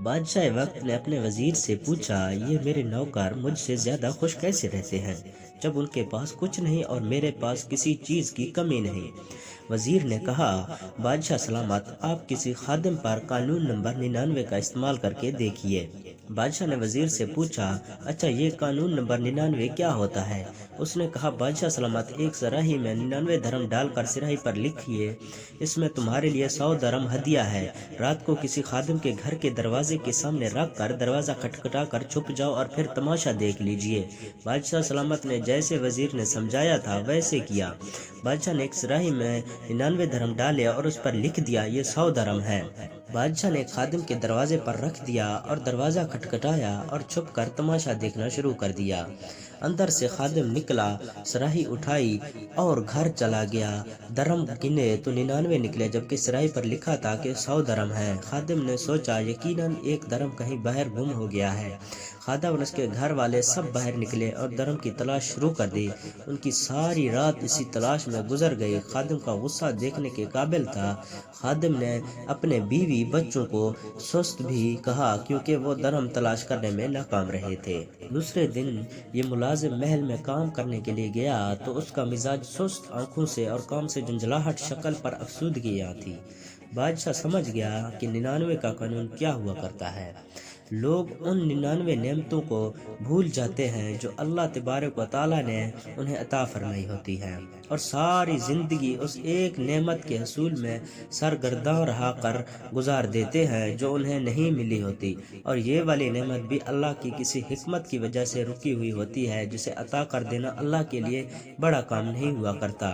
بادشاہ وقت نے اپنے وزیر سے پوچھا، یہ میرے نوکر مجھ سے زیادہ خوش کیسے رہتے ہیں جب ان کے پاس کچھ نہیں اور میرے پاس کسی چیز کی کمی نہیں؟ وزیر نے کہا، بادشاہ سلامت، آپ کسی خادم پر قانون نمبر 99 کا استعمال کر کے دیکھیے۔ بادشاہ نے وزیر سے پوچھا، اچھا یہ قانون نمبر 99 کیا ہوتا ہے؟ اس نے کہا، بادشاہ سلامت، ایک سراہی میں 99 درہم ڈال کر سراہی پر لکھیے، اس میں تمہارے لیے 100 درہم ہدیہ ہے۔ رات کو کسی خادم کے گھر کے دروازے کے سامنے رکھ کر دروازہ کھٹکھٹا کر چھپ جاؤ اور پھر تماشا دیکھ لیجئے۔ بادشاہ سلامت نے جیسے وزیر نے سمجھایا تھا ویسے کیا۔ بادشاہ نے ایک سراہی میں 99 درہم ڈالے اور اس پر لکھ دیا، یہ 100 درہم ہے۔ بادشاہ نے ایک خادم کے دروازے پر رکھ دیا اور دروازہ کھٹکھٹایا اور چھپ کر تماشا دیکھنا شروع کر دیا۔ اندر سے خادم نکلا، سراہی اٹھائی اور گھر چلا گیا۔ درہم گنے تو 99 نکلے، جبکہ سراہی پر لکھا تھا کہ 100 درہم ہے۔ خادم نے سوچا، یقیناً ایک درہم کہیں باہر گم ہو گیا ہے۔ خادم اور اس کے گھر والے سب باہر نکلے اور درہم کی تلاش شروع کر دی۔ ان کی ساری رات اسی تلاش میں گزر گئی۔ خادم کا غصہ دیکھنے کے قابل تھا۔ خادم نے اپنے بیوی بچوں کو سست بھی کہا کیونکہ وہ درہم تلاش کرنے میں ناکام رہے تھے۔ دوسرے دن یہ ملازم محل میں کام کرنے کے لیے گیا تو اس کا مزاج سست، آنکھوں سے اور کام سے جھنجھلاہٹ، شکل پر افسردگی تھی۔ بادشاہ سمجھ گیا کہ 99 کا قانون کیا ہوا کرتا ہے۔ لوگ ان 99 نعمتوں کو بھول جاتے ہیں جو اللہ تبارک و تعالیٰ نے انہیں عطا فرمائی ہوتی ہیں، اور ساری زندگی اس ایک نعمت کے حصول میں سرگرداں رہا کر گزار دیتے ہیں جو انہیں نہیں ملی ہوتی، اور یہ والی نعمت بھی اللہ کی کسی حکمت کی وجہ سے رکی ہوئی ہوتی ہے جسے عطا کر دینا اللہ کے لیے بڑا کام نہیں ہوا کرتا۔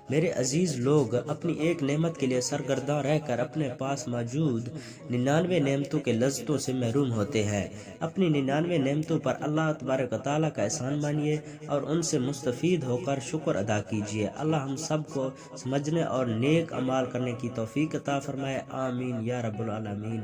میرے عزیز لوگ اپنی ایک نعمت کے لیے سرگرداں رہ کر اپنے پاس موجود 99 نعمتوں کے لذتوں سے محروم ہوتے ہیں۔ اپنی 99 نعمتوں پر اللہ تبارک و تعالیٰ کا احسان مانیے اور ان سے مستفید ہو کر شکر ادا کیجیے۔ اللہ ہم سب کو سمجھنے اور نیک اعمال کرنے کی توفیق عطا فرمائے، آمین یا رب العالمین۔